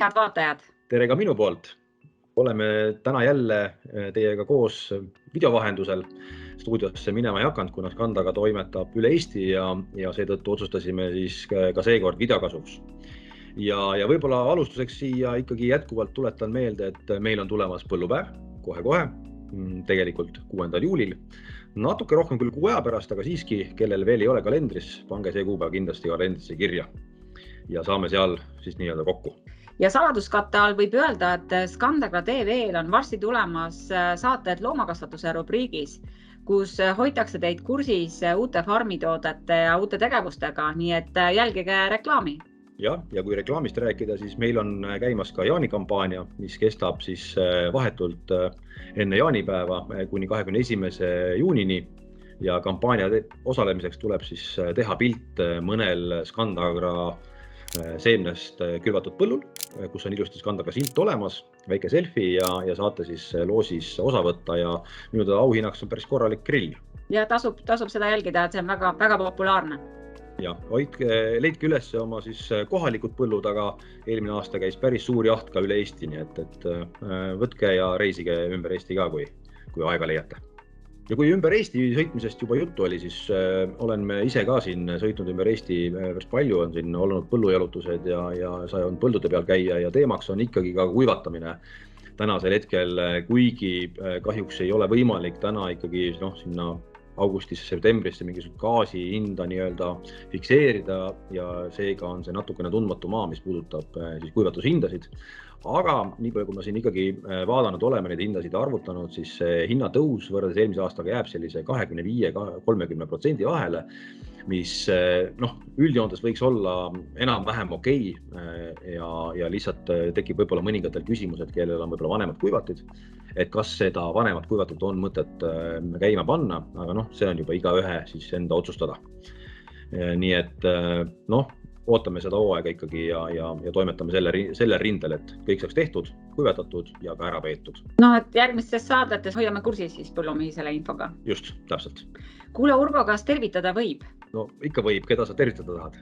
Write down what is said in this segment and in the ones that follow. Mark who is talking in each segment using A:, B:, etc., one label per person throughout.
A: head vaatajad!
B: Tere ka minu poolt! Oleme täna jälle teiega koos videovahendusel. Stuudiosse minema ei hakanud, kuna Skandaga toimetab üle Eesti ja seetõttu otsustasime siis ka seekord videokasuks. Ja võib-olla alustuseks siia ikkagi jätkuvalt tuletan meelde, et meil on tulemas põllupäev kohe-kohe, tegelikult 6. juulil. Natuke rohkem küll 6 aja pärast, aga siiski, kellel veel ei ole kalendris, pange see kuupäev kindlasti kalendrisse kirja ja saame seal siis nii-öelda kokku.
A: Ja saladuskatte all võib öelda, et Skandaga TV-l on varsti tulemas saated loomakasvatuse rubriigis, kus hoitakse teid kursis uute farmitoodete ja uute tegevustega, nii et jälgige reklaami.
B: Ja kui reklaamist rääkida, siis meil on käimas ka jaanikampaania, mis kestab siis vahetult enne jaanipäeva kuni 21. juunini ja kampaania osalemiseks tuleb siis teha pilt mõnel Skandaga seemnest külvatud põllul, kus on ilusti Skandaga silt olemas, väike selfie ja saate siis loosis osa võtta ja minu auhinnaks on päris korralik grill.
A: Ja tasub seda jälgida, et see on väga populaarne.
B: Ja leidke üles oma siis kohalikud põllud, aga eelmine aasta käis päris suur jaht ka üle Eesti, nii et võtke ja reisige ümber Eesti ka, kui aega leiate. Ja kui ümber Eesti sõitmisest juba juttu oli, siis olen me ise ka siin sõitnud ümber Eesti päris palju, on siin olnud põllujalutused ja sai on põldude peal käia ja teemaks on ikkagi ka kuivatamine. Tänasel hetkel, kuigi kahjuks ei ole võimalik täna ikkagi sinna augustisse, septembrisse mingisugust gaasi hinda nii-öelda fikseerida ja seega on see natukene tundmatu maa, mis puudutab siis kuivatushindasid. Aga nii palju, kui ma siin ikkagi vaadanud oleme neid hindasid arvutanud, siis hinnatõus võrreldes eelmise aastaga jääb sellise 25–30% vahele, mis üldjoontes võiks olla enam-vähem okei ja lihtsalt tekib võib-olla mõningatel küsimused, kellel on võib-olla vanemad kuivatid, et kas seda vanemat kuivatut on mõtet käima panna, aga see on juba igaühe siis enda otsustada. Nii et ootame seda hooaega ikkagi ja toimetame selle rindel, et kõik saaks tehtud, kuivatatud ja ka ära peetud.
A: Et järgmistes saadetes hoiame kursis siis põllumehi selle infoga.
B: Just, täpselt.
A: Kuule Urvo, kas tervitada võib?
B: Ikka võib, keda sa tervitada tahad?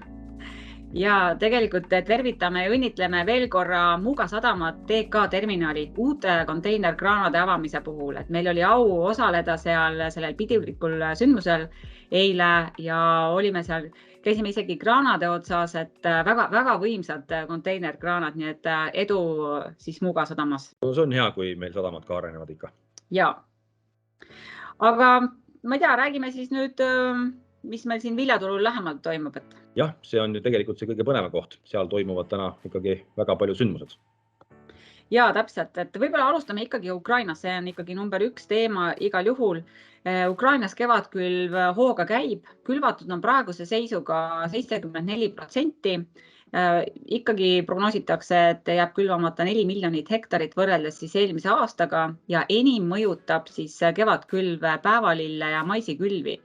A: Ja tegelikult tervitame ja õnnitleme veel korra Muuga sadamat TK terminali uute konteinerkraanade avamise puhul. Et meil oli au osaleda sellel pidulikul sündmusel eile ja olime seal, käisime isegi kraanade otsas, et väga võimsad konteinerkraanad, nii et edu siis Muuga sadamas.
B: See on hea, kui meil sadamad ka arenevad ikka.
A: Ja. Aga ma ei tea, räägime siis nüüd, mis meil siin viljaturul lähemalt toimub, et?
B: Jah, see on ju tegelikult see kõige põneva koht. Seal toimuvad täna ikkagi väga palju sündmused.
A: Ja, täpselt, et võib-olla alustame ikkagi Ukrainas, see on ikkagi number 1 teema igal juhul. Ukrainas kevadkülv hooga käib, külvatud on praeguse seisuga 74%. Ikkagi prognoositakse, et jääb külvamata 4 miljonit hektarit võrreldes siis eelmise aastaga ja enim mõjutab siis kevadkülv päevalille ja maisikülvi.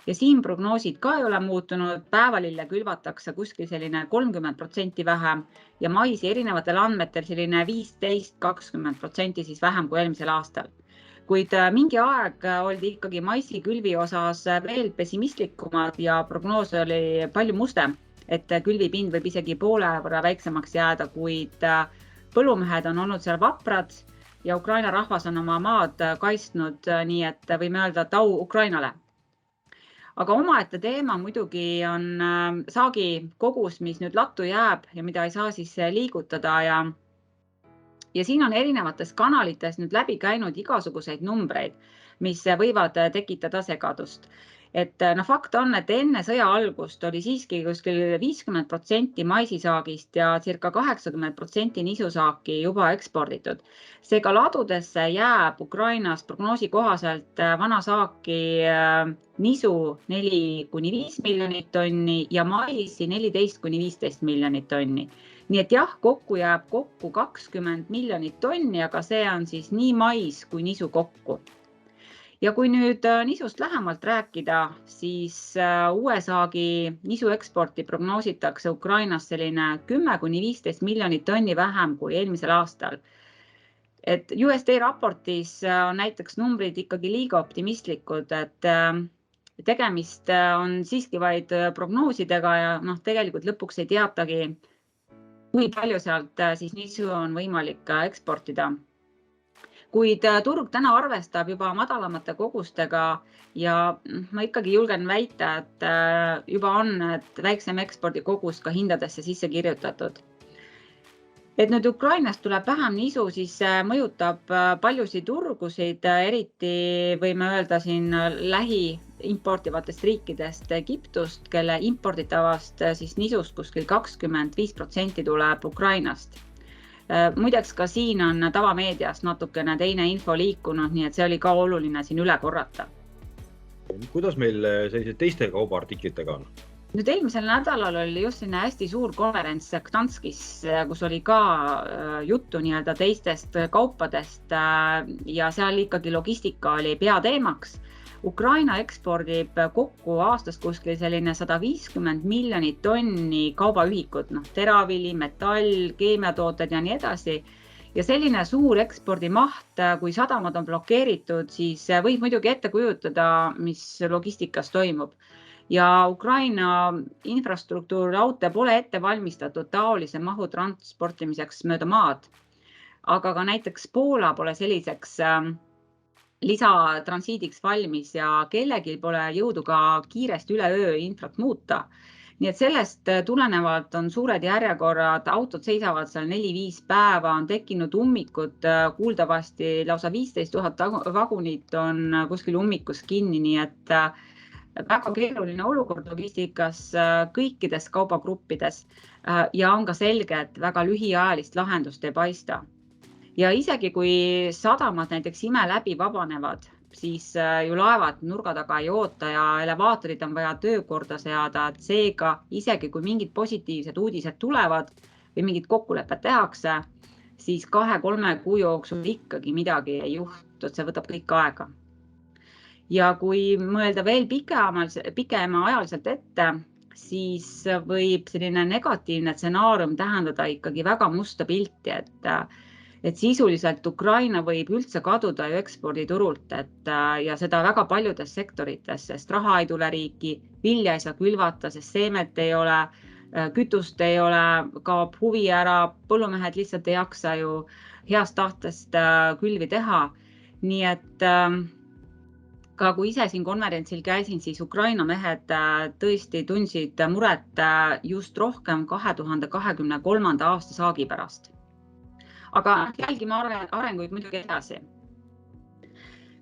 A: Ja siin prognoosid ka ei ole muutunud, päevalille külvatakse kuskil selline 30% vähem ja maisi erinevatel andmetel selline 15–20% siis vähem kui eelmisel aastal. Kuid mingi aeg oldi ikkagi maisikülvi osas veel pessimistlikumad ja prognoos oli palju mustem, et külvipind võib isegi poole võrra väiksemaks jääda, kuid põllumehed on olnud seal vaprad ja Ukraina rahvas on oma maad kaitsnud, nii et võime öelda, et au Ukrainale. Aga omaette teema muidugi on saagi kogus, mis nüüd lattu jääb ja mida ei saa siis liigutada ja siin on erinevates kanalites nüüd läbi käinud igasuguseid numbreid, mis võivad tekitada segadust. Et fakt on, et enne sõja algust oli siiski kuskil 50% maisisaagist ja circa 80% nisusaaki juba eksporditud. Seega ladudesse jääb Ukrainas prognoosi kohaselt vana saaki nisu 4–5 miljonit tonni ja maisi 14–15 miljonit tonni. Nii et jah, kokku jääb 20 miljonit tonni, aga see on siis nii mais kui nisu kokku. Ja kui nüüd nisust lähemalt rääkida, siis uue saagi nisu eksporti prognoositakse Ukrainas selline 10–15 miljonit tonni vähem kui eelmisel aastal. Et USDA raportis on näiteks numbrid ikkagi liiga optimistlikud, et tegemist on siiski vaid prognoosidega ja tegelikult lõpuks ei teatagi, kui palju sealt siis nisu on võimalik eksportida. Kuid turg täna arvestab juba madalamate kogustega ja ma ikkagi julgen väita, et juba on väiksem ekspordikogus ka hindadesse sisse kirjutatud. Et nüüd Ukrainast tuleb vähem nisu, siis mõjutab paljusid turgusid, eriti võime öelda siin lähi importivatest riikidest Egiptust, kelle imporditavast siis nisust kuskil 25% tuleb Ukrainast. Muideks ka siin on tavameedias natukene teine info liikunud, nii et see oli ka oluline siin üle korrata.
B: Kuidas meil sellised teiste kaubaartiklitega on?
A: Nüüd eelmisel nädalal oli just selline hästi suur konverents Gdanskis, kus oli ka juttu nii-öelda teistest kaupadest ja seal ikkagi logistika oli peateemaks. Ukraina ekspordib kokku aastas kuskil selline 150 miljonit tonni kaubaühikut, teravili, metall, keemiatooted ja nii edasi. Ja selline suur ekspordimaht, kui sadamad on blokeeritud, siis võib muidugi ette kujutada, mis logistikas toimub. Ja Ukraina infrastruktuur raudtee pole ette valmistatud taolise mahu transportimiseks mööda maad. Aga ka näiteks Poola pole selliseks lisatransiidiks valmis ja kellelgi pole jõudu ka kiiresti üleöö infrat muuta. Nii et sellest tulenevalt on suured järjekorrad, autod seisavad seal 4-5 päeva, on tekkinud ummikud, kuuldavasti lausa 15 000 vagunit on kuskil ummikus kinni, nii et väga keeruline olukord logistikas kõikides kaubagruppides ja on ka selge, et väga lühiajalist lahendust ei paista. Ja isegi kui sadamad näiteks ime läbi vabanevad, siis ju laevad nurga taga ei oota ja elevaatorid on vaja töökorda seada, et seega isegi kui mingid positiivsed uudised tulevad või mingid kokkulepped tehakse, siis 2-3 kuu jooksul ikkagi midagi ei juhtu, et see võtab kõik aega. Ja kui mõelda veel pikema ajaliselt ette, siis võib selline negatiivne stsenaarium tähendada ikkagi väga musta pilti, et sisuliselt Ukraina võib üldse kaduda ju eksporditurult ja seda väga paljudes sektorites, sest raha ei tule riiki, vilja ei saa külvata, sest seemet ei ole, kütust ei ole, kaob huvi ära, põllumehed lihtsalt ei jaksa ju heast tahtest külvi teha. Nii et ka kui ise siin konverentsil käisin, siis Ukraina mehed tõesti tundsid muret just rohkem 2023. aasta saagi pärast. Aga jälgime arenguid muidugi edasi.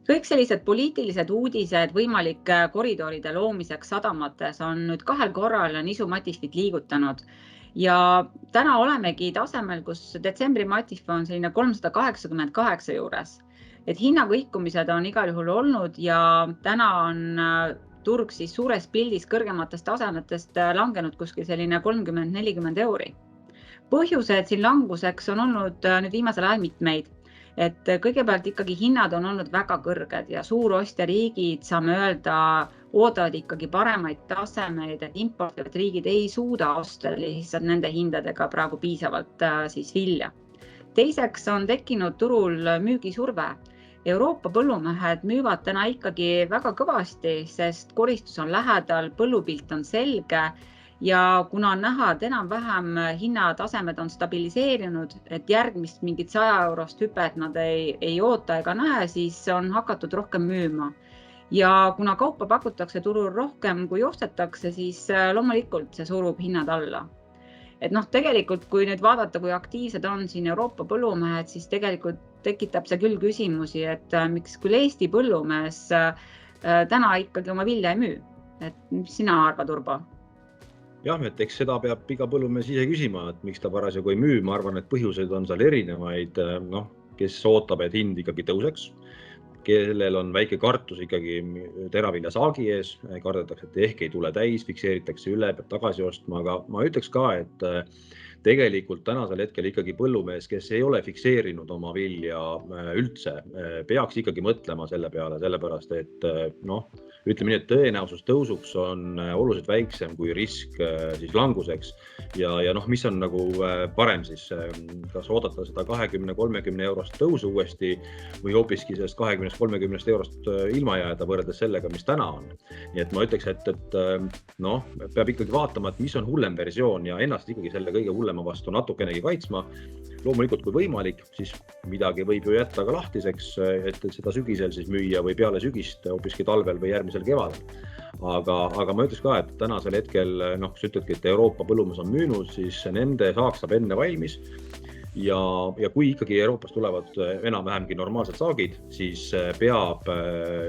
A: Kõik sellised poliitilised uudised võimalike koridoride loomiseks sadamates on nüüd 2 korral nisu matifit liigutanud. Ja täna olemegi tasemel, kus detsembri matif on selline 388 juures. Et hinnakõikumised on igal juhul olnud ja täna on turg siis suures pildis kõrgematest tasemetest langenud kuskil selline 30-40 euri. Põhjused siin languseks on olnud nüüd viimasel ajal mitmeid. Et kõigepealt ikkagi hinnad on olnud väga kõrged ja suurostjariigid, saame öelda, oodavad ikkagi paremaid tasemeid, et importivad riigid ei suuda osta lihtsalt nende hindadega praegu piisavalt siis vilja. Teiseks on tekkinud turul müügisurve. Euroopa põllumehed müüvad täna ikkagi väga kõvasti, sest koristus on lähedal, põllupilt on selge ja kuna on näha, et enam-vähem hinnatasemed on stabiliseerinud, et järgmist mingit 100 eurost hüpet nad ei oota ega näe, siis on hakatud rohkem müüma. Ja kuna kaupa pakutakse turul rohkem kui ostetakse, siis loomulikult see surub hinnad alla. Et tegelikult kui nüüd vaadata, kui aktiivsed on siin Euroopa põllumehed, siis tegelikult tekitab see küll küsimusi, et miks küll Eesti põllumees täna ikkagi oma vilja ei müü. Et mis sina arvad, Urbo?
B: Jah, et eks seda peab iga põllumees ise küsima, et miks ta parasjagu ei müü. Ma arvan, et põhjuseid on seal erinevaid, kes ootab, et hind ikkagi tõuseks, kellel on väike kartus ikkagi teravilja saagi ees, kardetakse, et ehk ei tule täis, fikseeritakse üle, peab tagasi ostma, aga ma ütleks ka, et tegelikult tänasel hetkel ikkagi põllumees, kes ei ole fikseerinud oma vilja üldse, peaks ikkagi mõtlema selle peale, sellepärast, et ütleme nii, et tõenäosus tõusuks on oluliselt väiksem kui risk siis languseks ja mis on nagu parem siis, kas oodata seda 20-30 eurost tõusu uuesti või hoopiski sellest 20-30 eurost ilma jääda võrreldes sellega, mis täna on. Nii et ma ütleks, et peab ikkagi vaatama, et mis on hullem versioon ja ennast ikkagi selle kõige hullema mõlema vastu natukenegi kaitsma. Loomulikult, kui võimalik, siis midagi võib ju jätta ka lahtiseks, et seda sügisel siis müüa või peale sügist, hoopiski talvel või järgmisel kevadel. Aga ma ütleks ka, et tänasel hetkel, kui sa ütledki, et Euroopa põllumees on müünud, siis nende saak saab enne valmis. Ja kui ikkagi Euroopas tulevad enam-vähemgi normaalsed saagid, siis peab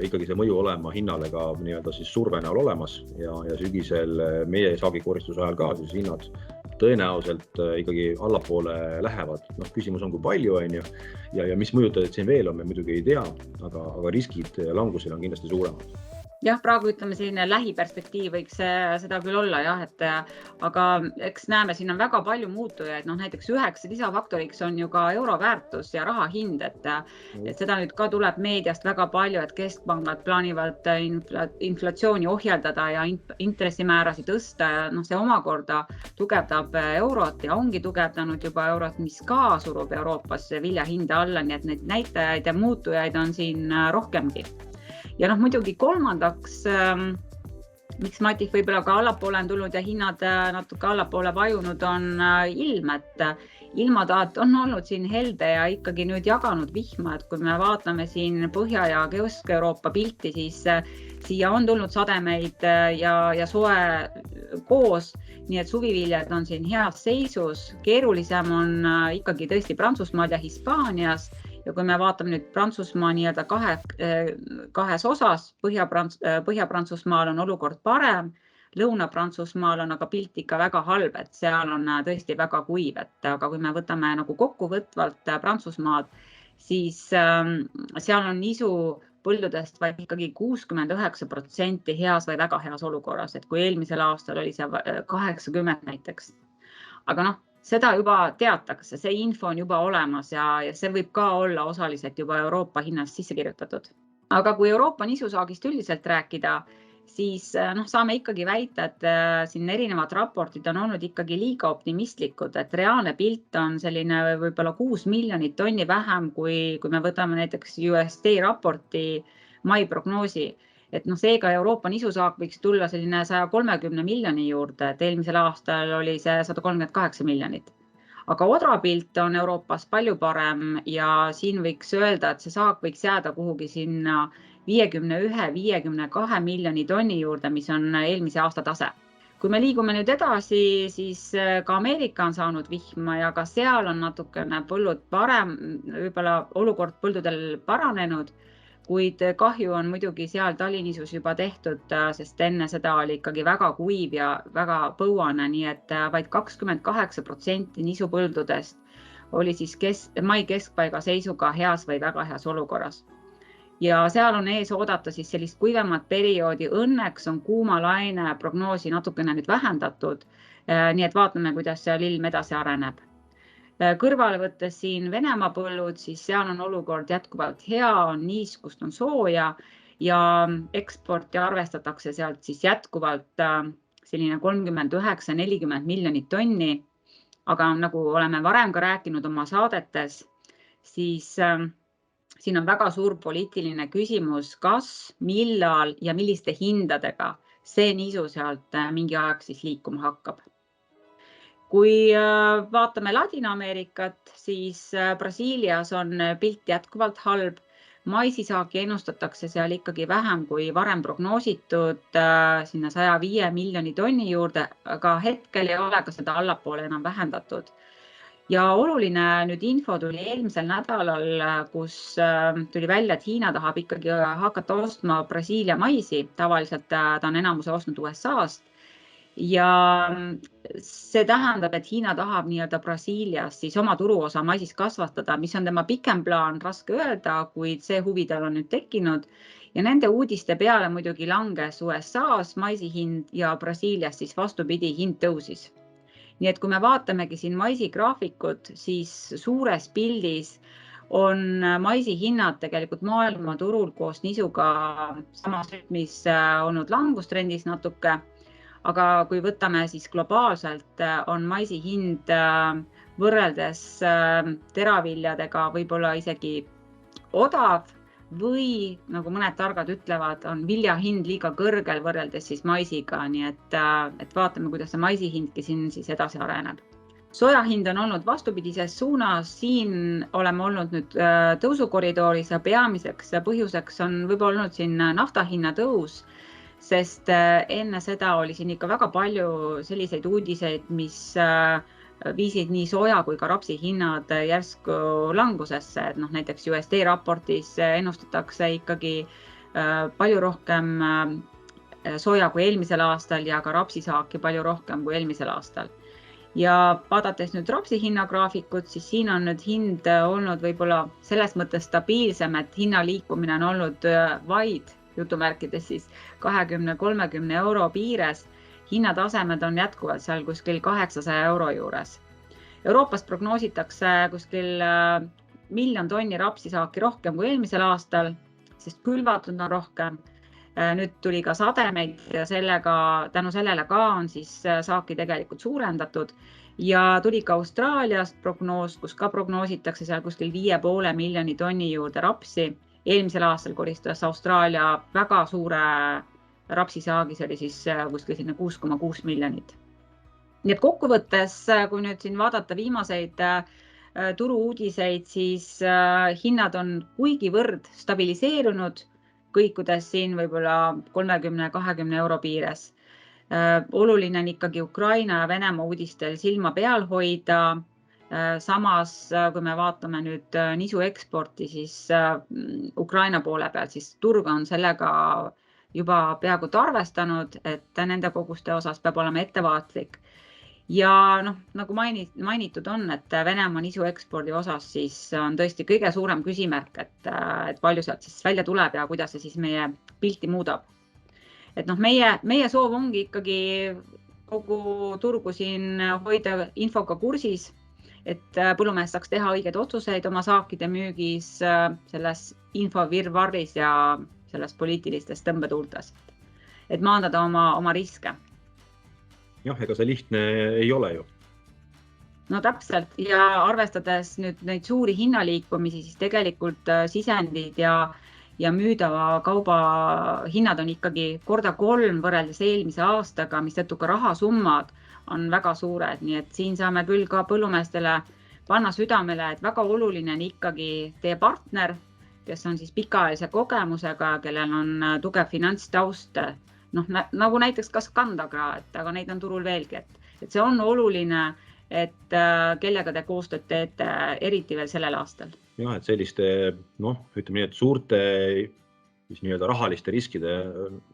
B: ikkagi see mõju olema hinnale ka nii-öelda siis surve näol olemas ja sügisel meie saagikoristuse ajal ka siis hinnad tõenäoliselt ikkagi allapoole lähevad. Küsimus on, kui palju on ju ja mis mõjutajad siin veel on, me muidugi ei tea, aga riskid langusel on kindlasti suuremad.
A: Jah, praegu ütleme selline lähiperspektiiv võiks seda küll olla, jah, aga eks näeme, siin on väga palju muutujaid, näiteks 9 lisafaktoriks on ju ka euro väärtus ja raha hind, et seda nüüd ka tuleb meediast väga palju, et keskpangad plaanivad inflatsiooni ohjeldada ja intressimäärasid tõsta ja see omakorda tugevdab eurot ja ongi tugevdanud juba eurot, mis ka surub Euroopas vilja hinda alla, nii et neid näitajaid ja muutujaid on siin rohkemgi. Ja muidugi kolmandaks, miks Matif võib-olla ka allapoole on tulnud ja hinnad natuke allapoole vajunud, on ilm, et ilmataat on olnud siin helde ja ikkagi nüüd jaganud vihma, et kui me vaatame siin Põhja- ja Kesk-Euroopa pilti, siis siia on tulnud sademeid ja soe koos, nii et suviviljad on siin heas seisus. Keerulisem on ikkagi tõesti Prantsusmaal ja Hispaanias. Ja kui me vaatame nüüd Prantsusmaa nii-öelda kahes osas, Põhja-Prantsusmaal on olukord parem, Lõuna-Prantsusmaal on aga pilt ikka väga halb, et seal on tõesti väga kuiv, aga kui me võtame kokkuvõtvalt Prantsusmaad, siis seal on nisupõldudest vaid ikkagi 69% heas või väga heas olukorras, et kui eelmisel aastal oli see 80 näiteks. Aga seda juba teatakse, see info on juba olemas ja see võib ka olla osaliselt juba Euroopa hinnast sisse kirjutatud. Aga kui Euroopa nisusaagist üldiselt rääkida, siis saame ikkagi väita, et siin erinevad raportid on olnud ikkagi liiga optimistlikud, et reaalne pilt on selline võib-olla 6 miljonit tonni vähem, kui me võtame näiteks USDA raporti mai prognoosi. Et seega Euroopa nisusaak võiks tulla selline 130 miljoni juurde, et eelmisel aastal oli see 138 miljonit. Aga odrapilt on Euroopas palju parem ja siin võiks öelda, et see saak võiks jääda kuhugi sinna 51-52 miljoni tonni juurde, mis on eelmise aasta tase. Kui me liigume nüüd edasi, siis ka Ameerika on saanud vihma ja ka seal on natukene põllud parem, võib-olla olukord põldudel paranenud, kuid kahju on muidugi seal talinisus juba tehtud, sest enne seda oli ikkagi väga kuiv ja väga põuane, nii et vaid 28% nisupõldudest oli siis mai keskpaiga seisuga heas või väga heas olukorras. Ja seal on ees oodata siis sellist kuivemat perioodi. Õnneks on kuumalaine prognoosi natukene nüüd vähendatud, nii et vaatame, kuidas seal ilm edasi areneb. Kõrvale võttes siin Venemaa põllud, siis seal on olukord jätkuvalt hea, on niiskust, on sooja ja eksporti arvestatakse sealt siis jätkuvalt selline 39-40 miljonit tonni. Aga nagu oleme varem ka rääkinud oma saadetes, siis siin on väga suur poliitiline küsimus, kas, millal ja milliste hindadega see nisu sealt mingi aeg siis liikuma hakkab. Kui vaatame Ladina-Ameerikat, siis Brasiilias on pilt jätkuvalt halb. Maisisaaki ennustatakse seal ikkagi vähem kui varem prognoositud sinna 105 miljoni tonni juurde, aga hetkel ei ole ka seda allapoole enam vähendatud. Ja oluline nüüd info tuli eelmisel nädalal, kus tuli välja, et Hiina tahab ikkagi hakata ostma Brasiilia maisi. Tavaliselt ta on enamuse ostnud USA-st. Ja see tähendab, et Hiina tahab nii-öelda Brasiilias siis oma turuosa maisist kasvatada, mis on tema pikem plaan, raske öelda, kuid see huvi tal on nüüd tekkinud. Ja nende uudiste peale muidugi langes USA-s maisi hind ja Brasiilias siis vastupidi hind tõusis. Nii et kui me vaatamegi siin maisi graafikut, siis suures pildis on maisi hinnad tegelikult maailmaturul koos nisuga samas rütmis olnud langustrendis natuke. Aga kui võtame siis globaalselt, on maisi hind võrreldes teraviljadega võib-olla isegi odav või nagu mõned targad ütlevad, on vilja hind liiga kõrgel võrreldes siis maisiga, nii et vaatame, kuidas see maisi hindki siin siis edasi areneb. Soja hind on olnud vastupidises suunas, siin oleme olnud nüüd tõusukoridoris ja peamiseks põhjuseks on võib-olla olnud siin nafta hinna tõus, sest enne seda oli siin ikka väga palju selliseid uudiseid, mis viisid nii soja kui ka rapsi hinnad järsku langusesse, et näiteks USD raportis ennustatakse ikkagi palju rohkem soja kui eelmisel aastal ja ka rapsisaaki palju rohkem kui eelmisel aastal. Ja vaadates nüüd rapsi hinnagraafikut, siis siin on nüüd hind olnud võib-olla selles mõttes stabiilsem, et hinna liikumine on olnud vaid jutumärkides siis 20-30 euro piires. Hinnatasemed on jätkuvalt seal kuskil 800 euro juures. Euroopas prognoositakse kuskil 1 miljon tonni rapsisaaki rohkem kui eelmisel aastal, sest külvatud on rohkem. Nüüd tuli ka sademeid ja tänu sellele ka on siis saaki tegelikult suurendatud ja tuli ka Austraaliast prognoos, kus ka prognoositakse seal kuskil 5,5 miljoni tonni juurde rapsi. Eelmisel aastal koristas Austraalia väga suure rapsisaagi, see oli siis kuskil sinna 6,6 miljonit. Nii et kokkuvõttes, kui nüüd siin vaadata viimaseid turu-uudiseid, siis hinnad on kuigivõrd stabiliseerunud, kõikudes siin võib-olla 30-20 euro piires. Oluline on ikkagi Ukraina ja Venemaa uudistel silma peal hoida. Samas, kui me vaatame nüüd nisu eksporti, siis Ukraina poole pealt, siis turg on sellega juba peaaegu arvestanud, et nende koguste osas peab olema ettevaatlik. Ja nagu mainitud on, et Venemaa nisu ekspordi osas siis on tõesti kõige suurem küsimärk, et palju sealt siis välja tuleb ja kuidas see siis meie pilti muudab. Et meie soov ongi ikkagi kogu turgu siin hoida infoga kursis, et põllumees saaks teha õigeid otsuseid oma saakide müügis selles infovirvarris ja selles poliitilistes tõmbetuultes, et maandada oma riske.
B: Jah, ega see lihtne ei ole ju.
A: No täpselt ja arvestades nüüd neid suuri hinnaliikumisi, siis tegelikult sisendid ja müüdava kauba hinnad on ikkagi korda 3 võrreldes eelmise aastaga, mis tõttu ka rahasummad on väga suured. Nii et siin saame küll ka põllumeestele panna südamele, et väga oluline on ikkagi teie partner, kes on siis pikaajalise kogemusega, kellel on tugev finantstaust, nagu näiteks ka Skandaga, aga neid on turul veelgi, et see on oluline, et kellega te koostööd teete, eriti veel sellel aastal.
B: Jah, et selliste, ütleme nii, et suurte rahaliste riskide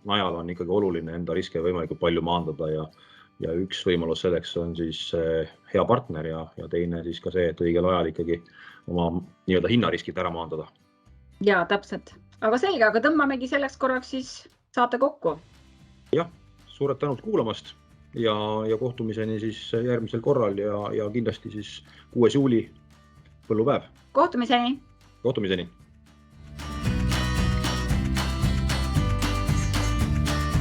B: najal on ikkagi oluline enda riske võimalikult palju maandada ja üks võimalus selleks on siis hea partner ja teine siis ka see, et õigel ajal ikkagi oma hinnariskid ära maandada.
A: Ja, täpselt. Aga selge, aga tõmbamegi selleks korraks siis saate kokku.
B: Jah, suured tänud kuulamast ja kohtumiseni siis järgmisel korral ja kindlasti siis 6. juuli põllupäev.
A: Kohtumiseni!
B: Kohtumiseni!